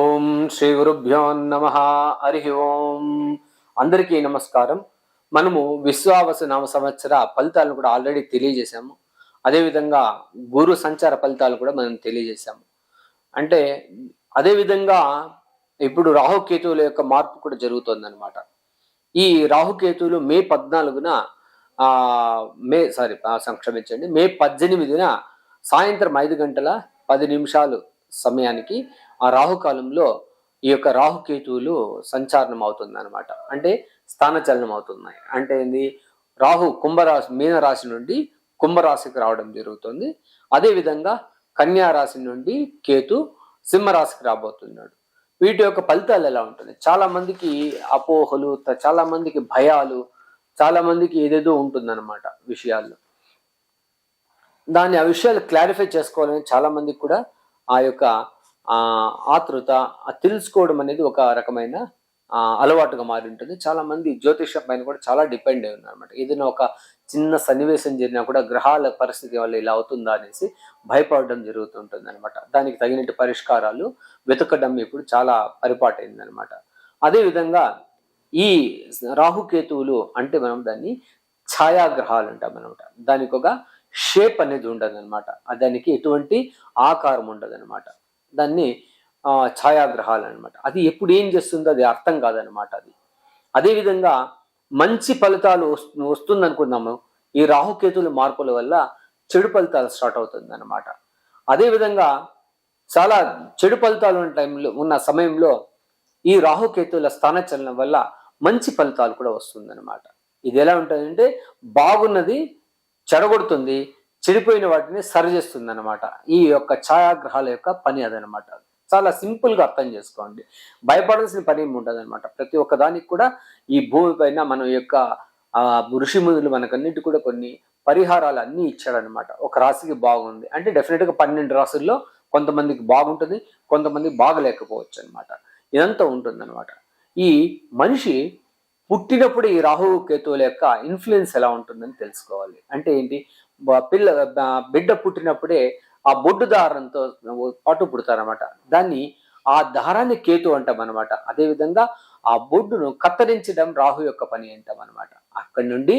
ఓం శ్రీ గురుభ్యో నమ. హరి ఓం. అందరికీ నమస్కారం. మనము విశ్వావసు నామ సంవత్సర ఫలితాలను కూడా ఆల్రెడీ తెలియజేశాము. అదేవిధంగా గురు సంచార ఫలితాలు కూడా మనం తెలియజేశాము. అంటే అదేవిధంగా ఇప్పుడు రాహుకేతువుల యొక్క మార్పు కూడా జరుగుతుందన్నమాట. ఈ రాహుకేతువులు మే 14న ఆ క్షమించండి, మే 18న సాయంత్రం 5 గంటల 10 నిమిషాలు సమయానికి ఆ రాహుకాలంలో ఈ యొక్క రాహుకేతువులు సంచారణం అవుతుంది అనమాట. అంటే స్థానచలనం అవుతున్నాయి. అంటే ఏంది, రాహు కుంభరాశి మీనరాశి నుండి కుంభరాశికి రావడం జరుగుతుంది. అదేవిధంగా కన్యా రాశి నుండి కేతు సింహరాశికి రాబోతున్నాడు. వీటి యొక్క ఫలితాలు ఎలా ఉంటుంది? చాలా మందికి అపోహలు, చాలా మందికి భయాలు, చాలా మందికి ఏదేదో ఉంటుందన్నమాట విషయాల్లో. ఆ విషయాలు క్లారిఫై చేసుకోవాలని చాలా మందికి కూడా ఆ యొక్క ఆతృత, తెలుసుకోవడం అనేది ఒక రకమైన అలవాటుగా మారి ఉంటుంది. చాలా మంది జ్యోతిషం పైన కూడా చాలా డిపెండ్ అయి ఉన్నారు అనమాట. ఏదైనా ఒక చిన్న సన్నివేశం జరిగినా కూడా గ్రహాల పరిస్థితి వల్ల ఇలా అవుతుందా అనేసి భయపడడం జరుగుతుంటుంది అనమాట. దానికి తగినట్టు పరిష్కారాలు వెతకడం ఇప్పుడు చాలా పరిపాటైంది అనమాట. అదేవిధంగా ఈ రాహుకేతువులు అంటే మనం దాన్ని ఛాయాగ్రహాలు అంటాం అనమాట. దానికి ఒక షేప్ అనేది ఉండదు అనమాట. దానికి ఎటువంటి ఆకారం ఉండదు అనమాట. దాన్ని ఛాయాగ్రహాలు అనమాట. అది ఎప్పుడు ఏం చేస్తుందో అది అర్థం కాదనమాట. అదేవిధంగా మంచి ఫలితాలు వస్తుంది అనుకున్నాము, ఈ రాహుకేతుల మార్పుల వల్ల చెడు ఫలితాలు స్టార్ట్ అవుతుంది అనమాట. అదేవిధంగా చాలా చెడు ఫలితాలు ఉన్న సమయంలో ఈ రాహుకేతుల స్థానచలనం వల్ల మంచి ఫలితాలు కూడా వస్తుందన్నమాట. ఇది ఎలా ఉంటుందంటే, బాగున్నది చెడగొడుతుంది, చెడిపోయిన వాటిని సరిచేస్తుంది అనమాట. ఈ యొక్క ఛాయాగ్రహాల యొక్క పని అదనమాట. చాలా సింపుల్ గా అర్థం చేసుకోండి. భయపడాల్సిన పని ఏమి ఉండదు అనమాట. ప్రతి ఒక్క దానికి కూడా ఈ భూమి పైన మన యొక్క ఋషిమునులు మనకన్నిటి కూడా కొన్ని పరిహారాలు అన్నీ ఇచ్చాడనమాట. ఒక రాశికి బాగుంది అంటే డెఫినెట్ గా 12 రాశుల్లో కొంతమందికి బాగుంటుంది, కొంతమంది బాగలేకపోవచ్చు అనమాట. ఇదంతా ఉంటుందన్నమాట. ఈ మనిషి పుట్టినప్పుడు ఈ రాహు కేతువుల యొక్క ఇన్ఫ్లుయెన్స్ ఎలా ఉంటుందని తెలుసుకోవాలి. అంటే ఏంటి, బిడ్డ పుట్టినప్పుడే ఆ బొడ్డు దారంతో పాటు పుడతారనమాట. ఆ దారాన్ని కేతు అంటాం అనమాట. అదేవిధంగా ఆ బొడ్డును కత్తిరించడం రాహు యొక్క పని అంటాం అనమాట. అక్కడి నుండి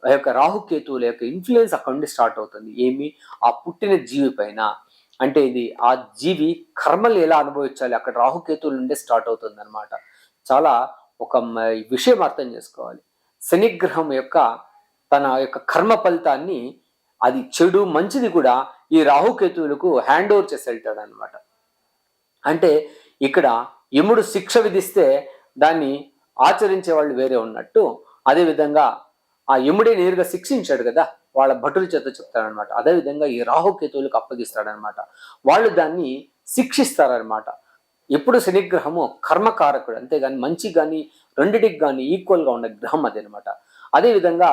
ఆ యొక్క రాహుకేతువుల యొక్క ఇన్ఫ్లుయెన్స్ అక్కడి నుండి స్టార్ట్ అవుతుంది. ఆ పుట్టిన జీవి పైన. అంటే ఇది ఆ జీవి కర్మలు ఎలా అనుభవించాలి, అక్కడ రాహుకేతువుల నుండే స్టార్ట్ అవుతుంది అనమాట. చాలా ఒక విషయం అర్థం చేసుకోవాలి. శనిగ్రహం యొక్క తన యొక్క కర్మ ఫలితాన్ని, అది చెడు మంచిది కూడా ఈ రాహుకేతువులకు హ్యాండ్ ఓవర్ చేసి వెళ్తాడు అనమాట. అంటే ఇక్కడ యముడు శిక్ష విధిస్తే దాన్ని ఆచరించే వాళ్ళు వేరే ఉన్నట్టు, అదేవిధంగా ఆ యముడే నేరుగా శిక్షించాడు కదా, వాళ్ళ భటుల చేత చెప్తాడనమాట. అదేవిధంగా ఈ రాహుకేతువులకు అప్పగిస్తాడనమాట. వాళ్ళు దాన్ని శిక్షిస్తారనమాట. ఎప్పుడు శనిగ్రహము కర్మకారకుడు, అంతేగాని మంచి కానీ రెండిటికి కానీ ఈక్వల్గా ఉన్న గ్రహం అదనమాట. అదేవిధంగా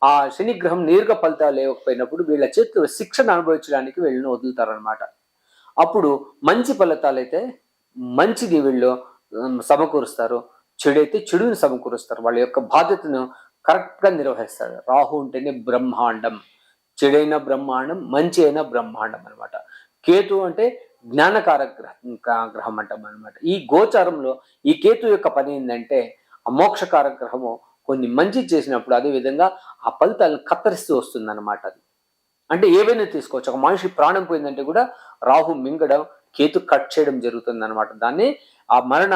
ఆ శనిగ్రహం నేరుగా ఫలితాలు లేకపోయినప్పుడు వీళ్ళ చేతిలో శిక్షను అనుభవించడానికి వీళ్ళని వదులుతారనమాట. అప్పుడు మంచి ఫలితాలు అయితే మంచిది వీళ్ళు సమకూరుస్తారు, చెడైతే చెడుని సమకూరుస్తారు. వాళ్ళ యొక్క బాధ్యతను కరెక్ట్గా నిర్వహిస్తారు. రాహు ఉంటేనే బ్రహ్మాండం, చెడైన బ్రహ్మాండం, మంచి అయిన బ్రహ్మాండం అనమాట. కేతు అంటే జ్ఞానకారక గ్రహం అంటాం అనమాట. ఈ గోచారంలో ఈ కేతు యొక్క పని ఏంటంటే, ఆ మోక్షకారక గ్రహము కొన్ని మంచి చేసినప్పుడు అదేవిధంగా ఆ ఫలితాలను కత్తరిస్తూ వస్తుంది అనమాట. అది అంటే ఏవైనా తీసుకోవచ్చు. ఒక మనిషి ప్రాణం పోయిందంటే కూడా రాహు మింగడం, కేతు కట్ చేయడం జరుగుతుంది అనమాట. దాన్ని ఆ మరణ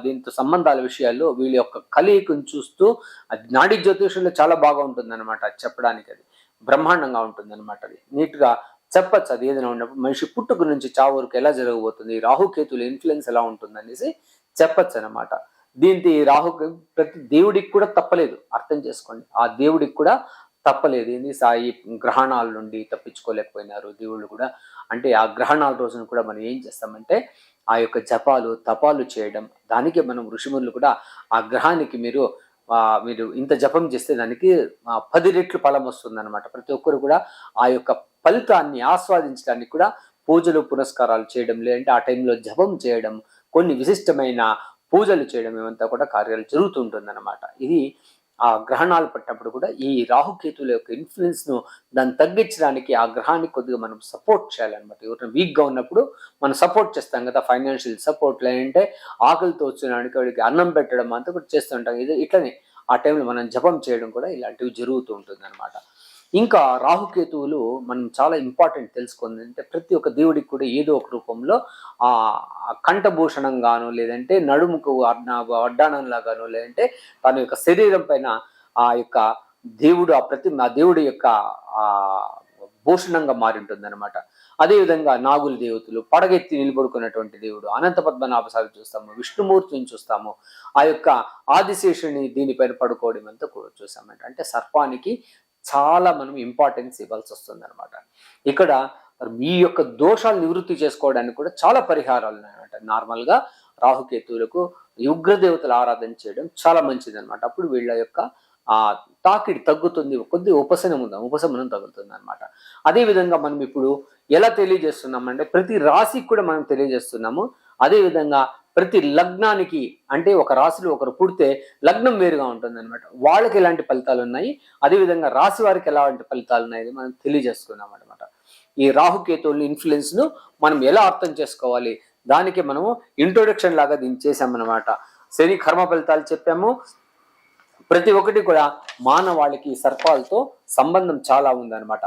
దీంతో సంబంధాల విషయాల్లో వీళ్ళ యొక్క కలయికను చూస్తూ నాడీ జ్యోతిషంలో చాలా బాగా ఉంటుంది అనమాట. అది చెప్పడానికి అది బ్రహ్మాండంగా ఉంటుంది అనమాట. అది నీట్గా చెప్పచ్చు. అది ఏదైనా ఉన్నప్పుడు మనిషి పుట్టుక నుంచి చావు వరకు ఎలా జరగబోతుంది, రాహుకేతుల ఇన్ఫ్లుయెన్స్ ఎలా ఉంటుంది అనేసి చెప్పచ్చు అనమాట. దీంతో ఈ ప్రతి దేవుడికి కూడా తప్పలేదు, అర్థం చేసుకోండి. ఆ దేవుడికి కూడా తప్పలేదు. ఏంది, సాయి గ్రహణాల నుండి తప్పించుకోలేకపోయినారు దేవుళ్ళు కూడా. అంటే ఆ గ్రహణాల రోజున కూడా మనం ఏం చేస్తామంటే ఆ యొక్క జపాలు తపాలు చేయడం. దానికి మనం ఋషిములు కూడా ఆ గ్రహానికి మీరు ఇంత జపం చేస్తే దానికి 10 రెట్లు ఫలం వస్తుంది అనమాట. ప్రతి ఒక్కరు కూడా ఆ యొక్క ఫలితాన్ని ఆస్వాదించడానికి కూడా పూజలు పునస్కారాలు చేయడం, లేదంటే ఆ టైంలో జపం చేయడం, కొన్ని విశిష్టమైన పూజలు చేయడం, ఇవంతా కూడా కార్యాలు జరుగుతుంటుంది అనమాట. ఇది ఆ గ్రహణాలు పట్టినప్పుడు కూడా ఈ రాహుకేతువుల యొక్క ఇన్ఫ్లుయెన్స్ ను దాన్ని తగ్గించడానికి ఆ గ్రహాన్ని కొద్దిగా మనం సపోర్ట్ చేయాలన్నమాట. ఎవరైనా వీక్ గా ఉన్నప్పుడు మనం సపోర్ట్ చేస్తాం కదా, ఫైనాన్షియల్ సపోర్ట్ లేదంటే ఆకలితో వచ్చినానికి వాడికి అన్నం పెట్టడం అంతా కూడా చేస్తుంటాం. ఇది ఇట్లనే ఆ టైంలో మనం జపం చేయడం కూడా ఇలాంటివి జరుగుతూ ఉంటుంది అనమాట. ఇంకా రాహుకేతువులు మనం చాలా ఇంపార్టెంట్ తెలుసుకుంది అంటే ప్రతి ఒక్క దేవుడికి కూడా ఏదో ఒక రూపంలో ఆ కంఠభూషణం గాను, లేదంటే నడుముకు వడ్డాణంలాగాను, లేదంటే తన యొక్క శరీరం పైన ఆ యొక్క దేవుడు ఆ దేవుడి యొక్క ఆ భూషణంగా మారి ఉంటుంది అనమాట. అదేవిధంగా నాగుల దేవతలు, పడగెత్తి నిలబడుకున్నటువంటి దేవుడు అనంత పద్మనాభస్వామి చూస్తాము, విష్ణుమూర్తిని చూస్తాము, ఆ యొక్క ఆదిశేషుని దీనిపైన పడుకోవడం అంతా కూడా చూసామంట. అంటే సర్పానికి చాలా మనం ఇంపార్టెన్స్ ఇవ్వాల్సి వస్తుంది అనమాట. ఇక్కడ ఈ యొక్క దోషాలు నివృత్తి చేసుకోవడానికి కూడా చాలా పరిహారాలు ఉన్నాయన్నమాట. నార్మల్గా రాహుకేతువులకు ఉగ్రదేవతలు ఆరాధన చేయడం చాలా మంచిది అనమాట. అప్పుడు వీళ్ళ యొక్క ఆ తాకిడి తగ్గుతుంది, కొద్ది ఉపశమనం తగ్గుతుంది అనమాట. అదేవిధంగా మనం ఇప్పుడు ఎలా తెలియజేస్తున్నామంటే ప్రతి రాశికి కూడా మనం తెలియజేస్తున్నాము. అదేవిధంగా ప్రతి లగ్నానికి, అంటే ఒక రాశిలో ఒకరు పుడితే లగ్నం వేరుగా ఉంటుంది అనమాట, వాళ్ళకి ఎలాంటి ఫలితాలు ఉన్నాయి, అదేవిధంగా రాశి వారికి ఎలాంటి ఫలితాలు ఉన్నాయి మనం తెలియజేస్తున్నాం అనమాట. ఈ రాహుకేతువుల ఇన్ఫ్లుయెన్స్ ను మనం ఎలా అర్థం చేసుకోవాలి, దానికి మనము ఇంట్రొడక్షన్ లాగా దీన్ని చేసామన్నమాట. శని కర్మ ఫలితాలు చెప్పాము. ప్రతి ఒక్కటి కూడా మానవాళికి సర్పాలతో సంబంధం చాలా ఉందన్నమాట.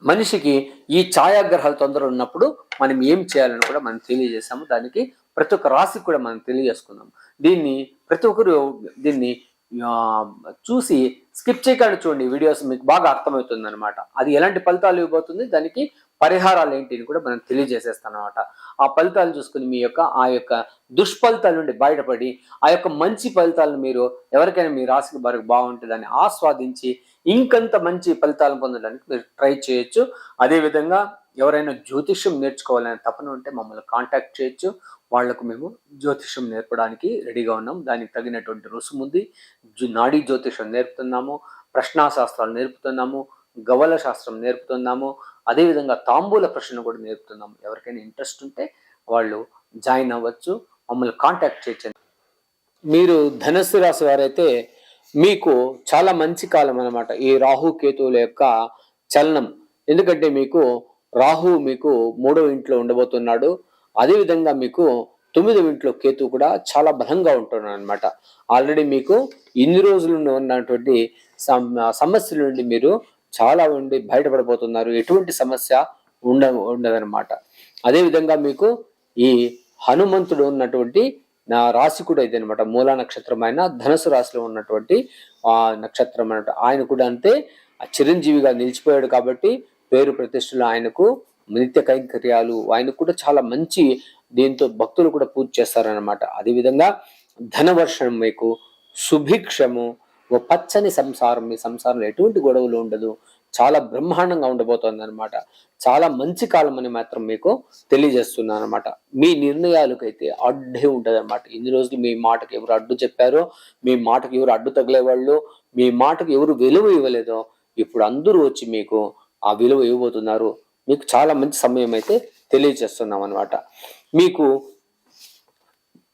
మనిషికి ఈ ఛాయాగ్రహాలు తొందర ఉన్నప్పుడు మనం ఏం చేయాలని కూడా మనం తెలియజేసాము. దానికి ప్రతి ఒక్క రాశికి కూడా మనం తెలియజేసుకున్నాం. దీన్ని ప్రతి ఒక్కరు దీన్ని చూసి స్కిప్ చేయకుండా చూడండి, వీడియోస్ మీకు బాగా అర్థమవుతుంది అనమాట. అది ఎలాంటి ఫలితాలు ఇవ్వబోతుంది, దానికి పరిహారాలు ఏంటి అని కూడా మనం తెలియజేసేస్తాం అనమాట. ఆ ఫలితాలు చూసుకుని మీ యొక్క ఆ యొక్క దుష్ఫలితాల నుండి బయటపడి ఆ యొక్క మంచి ఫలితాలను మీరు ఎవరికైనా మీ రాశికి బాగుంటుందని ఆస్వాదించి ఇంకంత మంచి ఫలితాలను పొందడానికి మీరు ట్రై చేయొచ్చు. అదేవిధంగా ఎవరైనా జ్యోతిష్యం నేర్చుకోవాలనే తపన ఉంటే మమ్మల్ని కాంటాక్ట్ చేయొచ్చు. వాళ్లకు మేము జ్యోతిష్యం నేర్పడానికి రెడీగా ఉన్నాం. దానికి తగినటువంటి రుసుము ఉంది. నాడీ జ్యోతిష్యం నేర్పుతున్నాము, ప్రశ్నాశాస్త్రాలు నేర్పుతున్నాము, గవల శాస్త్రం నేర్పుతున్నాము, అదేవిధంగా తాంబూల ప్రశ్న కూడా నేర్పుతున్నాము. ఎవరికైనా ఇంట్రెస్ట్ ఉంటే వాళ్ళు జాయిన్ అవ్వచ్చు, మమ్మల్ని కాంటాక్ట్ చేయొచ్చు. మీరు ధనుస్సు రాశి వారైతే మీకు చాలా మంచి కాలం అన్నమాట ఈ రాహుకేతువుల యొక్క చలనం. ఎందుకంటే మీకు రాహు మీకు 3వ ఇంట్లో ఉండబోతున్నాడు. అదేవిధంగా మీకు 9వ ఇంట్లో కేతు కూడా చాలా బలంగా ఉంటున్నాడు అనమాట. ఆల్రెడీ మీకు ఇన్ని రోజులు ఉన్నటువంటి సమస్యల నుండి మీరు చాలా ఉండి బయటపడిపోతున్నారు. ఎటువంటి సమస్య ఉండదన్నమాట. అదేవిధంగా మీకు ఈ హనుమంతుడు ఉన్నటువంటి నా రాశి కూడా ఇది అనమాట. మూలా నక్షత్రం అయిన ధనుసు రాశిలో ఉన్నటువంటి ఆ నక్షత్రం అన్నమాట. ఆయన కూడా అంతే చిరంజీవిగా నిలిచిపోయాడు కాబట్టి పేరు ప్రతిష్టలు ఆయనకు, నిత్య కైంకర్యాలు ఆయనకు కూడా చాలా మంచి, దీంతో భక్తులు కూడా పూజ చేస్తారనమాట. అదేవిధంగా ధనవర్షం మీకు, సుభిక్షము, ఓ పచ్చని సంసారం, మీ సంసారంలో ఎటువంటి గొడవలు ఉండదు, చాలా బ్రహ్మాండంగా ఉండబోతోంది అనమాట. చాలా మంచి కాలం అని మాత్రం మీకు తెలియజేస్తున్నాను అనమాట. మీ నిర్ణయాలకైతే అడ్డే ఉంటుంది అనమాట. ఇన్ని రోజులు మీ మాటకు ఎవరు అడ్డు చెప్పారో, మీ మాటకు ఎవరు అడ్డు తగిలేవాళ్ళు, మీ మాటకు ఎవరు విలువ ఇవ్వలేదో ఇప్పుడు అందరూ వచ్చి మీకు ఆ విలువ ఇవ్వబోతున్నారు. మీకు చాలా మంచి సమయం అయితే తెలియజేస్తున్నాం అనమాట. మీకు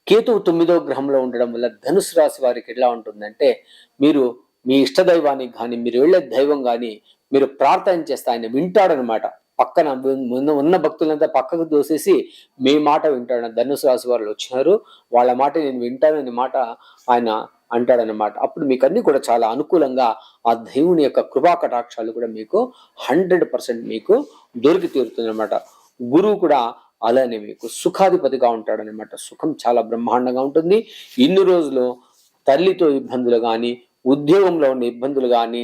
కేతువు 9వ గ్రహంలో ఉండడం వల్ల ధనుసు రాశి వారికి ఎలా ఉంటుందంటే, మీరు మీ ఇష్టదైవానికి కానీ, మీరు వెళ్ళే దైవం కానీ మీరు ప్రార్థన చేస్తే ఆయన వింటాడనమాట. పక్కన ఉన్న భక్తులంతా పక్కకు దోసేసి మీ మాట వింటాడు. ధనుసు రాశి వాళ్ళు వచ్చినారు, వాళ్ళ మాట నేను వింటానని మాట ఆయన అంటాడనమాట. అప్పుడు మీకు అన్ని కూడా చాలా అనుకూలంగా ఆ దేవుని యొక్క కృపా కటాక్షాలు కూడా మీకు 100% మీకు దొరికి తీరుతుంది అనమాట. గురువు కూడా అలానే మీకు సుఖాధిపతిగా ఉంటాడనమాట. సుఖం చాలా బ్రహ్మాండంగా ఉంటుంది. ఇన్ని రోజులు తల్లితో ఇబ్బందులు కానీ, ఉద్యోగంలో ఉన్న ఇబ్బందులు కానీ,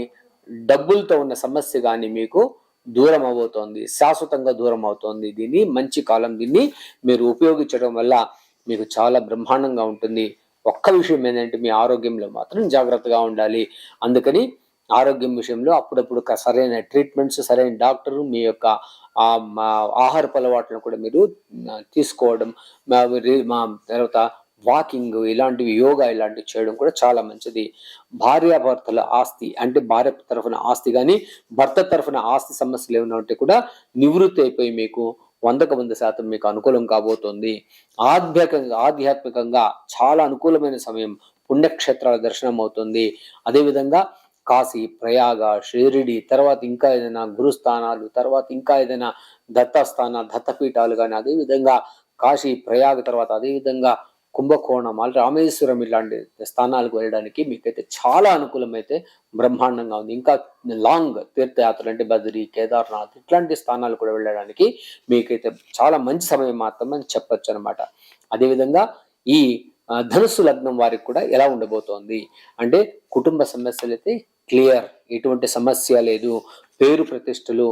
డబ్బులతో ఉన్న సమస్య కానీ మీకు దూరం అవబోతోంది, శాశ్వతంగా దూరం అవుతోంది. దీన్ని మంచి కాలం, దీన్ని మీరు ఉపయోగించడం వల్ల మీకు చాలా బ్రహ్మాండంగా ఉంటుంది. ఒక్క విషయం ఏంటంటే మీ ఆరోగ్యంలో మాత్రం జాగ్రత్తగా ఉండాలి. అందుకని ఆరోగ్యం విషయంలో అప్పుడప్పుడు సరైన ట్రీట్మెంట్స్, సరైన డాక్టరు, మీ యొక్క ఆహారపు అలవాట్లను కూడా మీరు తీసుకోవడం, మా తర్వాత వాకింగ్ ఇలాంటివి, యోగా ఇలాంటివి చేయడం కూడా చాలా మంచిది. భార్యాభర్తల ఆస్తి అంటే భార్య తరఫున ఆస్తి కానీ, భర్త తరఫున ఆస్తి సమస్యలు ఏమైనా ఉంటే కూడా నివృత్తి అయిపోయి మీకు 100% మీకు అనుకూలం కాబోతోంది. ఆధ్యాత్మికంగా చాలా అనుకూలమైన సమయం. పుణ్యక్షేత్రాల దర్శనం అవుతుంది. అదేవిధంగా కాశీ, ప్రయాగ, షిరిడి, తర్వాత ఇంకా ఏదైనా గురుస్థానాలు, తర్వాత ఇంకా ఏదైనా దత్తపీఠాలు కానీ, అదేవిధంగా కాశీ, ప్రయాగ తర్వాత అదేవిధంగా కుంభకోణం, రామేశ్వరం ఇలాంటి స్థానాలకు వెళ్ళడానికి మీకైతే చాలా అనుకూలమైతే బ్రహ్మాండంగా ఉంది. ఇంకా లాంగ్ తీర్థయాత్రలు అంటే బద్రీ, కేదార్నాథ్ ఇట్లాంటి స్థానాలు కూడా వెళ్ళడానికి మీకైతే చాలా మంచి సమయం మాత్రమని చెప్పొచ్చు అనమాట. అదేవిధంగా ఈ ధనుస్సు లగ్నం వారికి కూడా ఎలా ఉండబోతోంది అంటే, కుటుంబ సమస్యలు అయితే క్లియర్, ఎటువంటి సమస్య లేదు. పేరు ప్రతిష్టలు,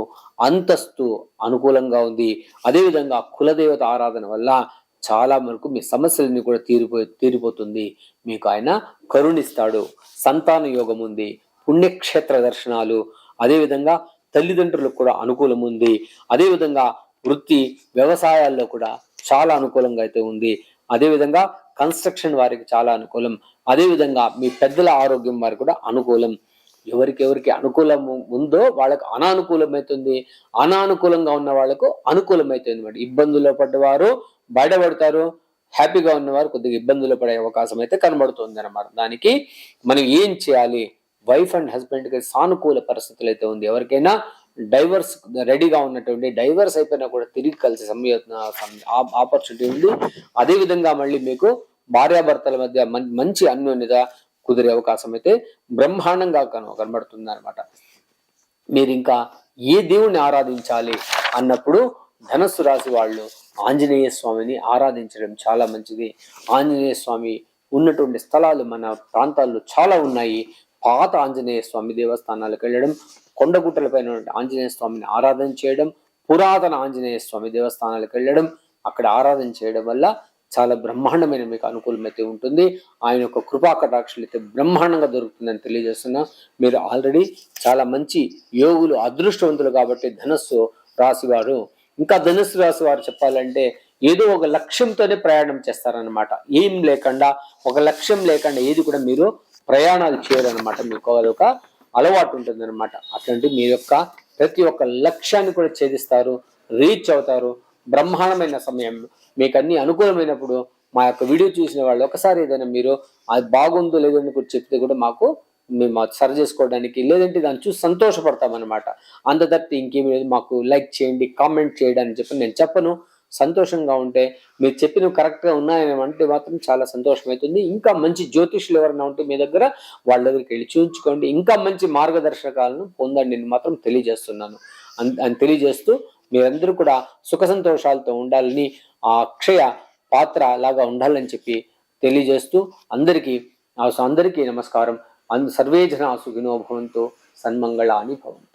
అంతస్తు అనుకూలంగా ఉంది. అదేవిధంగా కులదేవత ఆరాధన వల్ల చాలా వరకు మీ సమస్యలన్నీ కూడా తీరిపోతుంది. మీకు ఆయన కరుణిస్తాడు. సంతాన యోగం ఉంది, పుణ్యక్షేత్ర దర్శనాలు, అదేవిధంగా తల్లిదండ్రులకు కూడా అనుకూలం ఉంది. అదేవిధంగా వృత్తి వ్యవసాయాల్లో కూడా చాలా అనుకూలంగా అయితే ఉంది. అదేవిధంగా కన్స్ట్రక్షన్ వారికి చాలా అనుకూలం. అదేవిధంగా మీ పెద్దల ఆరోగ్యం వారికి కూడా అనుకూలం. ఎవరికి అనుకూలం ఉందో వాళ్ళకు అనానుకూలమవుతుంది, అనానుకూలంగా ఉన్న వాళ్ళకు అనుకూలమవుతుంది అన్నమాట. ఇబ్బందుల్లో పడ్డవారు బయటపడతారు, హ్యాపీగా ఉన్నవారు కొద్దిగా ఇబ్బందులు పడే అవకాశం అయితే కనబడుతుంది అనమాట. దానికి మనం ఏం చేయాలి? వైఫ్ అండ్ హస్బెండ్ కి సానుకూల పరిస్థితులు అయితే ఉంది. ఎవరికైనా డైవర్స్ రెడీగా ఉన్నటువంటి, డైవర్స్ అయిపోయినా కూడా తిరిగి కలిసి ఆపర్చునిటీ ఉంది. అదేవిధంగా మళ్ళీ మీకు భార్యాభర్తల మధ్య మంచి అన్యోన్యత కుదిరే అవకాశం అయితే బ్రహ్మాండంగా కనబడుతుంది అనమాట. మీరు ఇంకా ఏ దేవుణ్ణి ఆరాధించాలి అన్నప్పుడు ధనస్సు రాశి వాళ్ళు ఆంజనేయ స్వామిని ఆరాధించడం చాలా మంచిది. ఆంజనేయ స్వామి ఉన్నటువంటి స్థలాలు మన ప్రాంతాల్లో చాలా ఉన్నాయి. పాత ఆంజనేయ స్వామి దేవస్థానాలకు వెళ్ళడం, కొండగుట్టలపైన ఆంజనేయ స్వామిని ఆరాధన చేయడం, పురాతన ఆంజనేయ స్వామి దేవస్థానాలకు వెళ్ళడం, అక్కడ ఆరాధన చేయడం వల్ల చాలా బ్రహ్మాండమైన మీకు అనుకూలమైతే ఉంటుంది. ఆయన యొక్క కృపా కటాక్షలు అయితే బ్రహ్మాండంగా దొరుకుతుందని తెలియజేస్తున్నా. మీరు ఆల్రెడీ చాలా మంచి యోగులు, అదృష్టవంతులు కాబట్టి ధనస్సు రాశి వారు, ఇంకా ధనుస్సు రాశి వారు చెప్పాలంటే ఏదో ఒక లక్ష్యంతోనే ప్రయాణం చేస్తారనమాట. ఏం లేకుండా, ఒక లక్ష్యం లేకుండా ఏది కూడా మీరు ప్రయాణాలు చేయరనమాట. మీకు అదొక అలవాటు ఉంటుంది అనమాట. అట్లాంటి మీ యొక్క ప్రతి ఒక్క లక్ష్యాన్ని కూడా ఛేదిస్తారు, రీచ్ అవుతారు. బ్రహ్మాండమైన సమయం మీకు అన్ని అనుకూలమైనప్పుడు మా యొక్క వీడియో చూసిన వాళ్ళు ఒకసారి ఏదైనా మీరు అది బాగుందో లేదో కూడా చెప్తే కూడా మాకు మేము సరి చేసుకోవడానికి, లేదంటే దాన్ని చూసి సంతోషపడతాం అనమాట. అంత తప్పి ఇంకేమి లేదు. మాకు లైక్ చేయండి, కామెంట్ చేయడానికి చెప్పి నేను చెప్పను. సంతోషంగా ఉంటే, మీరు చెప్పినవి కరెక్ట్గా ఉన్నాయని అంటే మాత్రం చాలా సంతోషం అవుతుంది. ఇంకా మంచి జ్యోతిష్యులు ఎవరైనా ఉంటే మీ దగ్గర, వాళ్ళ దగ్గరికి వెళ్ళి చూపించుకోండి. ఇంకా మంచి మార్గదర్శకాలను పొందండి నేను మాత్రం తెలియజేస్తున్నాను. అని తెలియజేస్తూ మీరందరూ కూడా సుఖ సంతోషాలతో ఉండాలని, ఆ అక్షయ పాత్ర లాగా ఉండాలని చెప్పి తెలియజేస్తూ అందరికీ నమస్కారం. సర్వే జనా సుఖినో భవంతు, సన్మంగళాని భవంతు.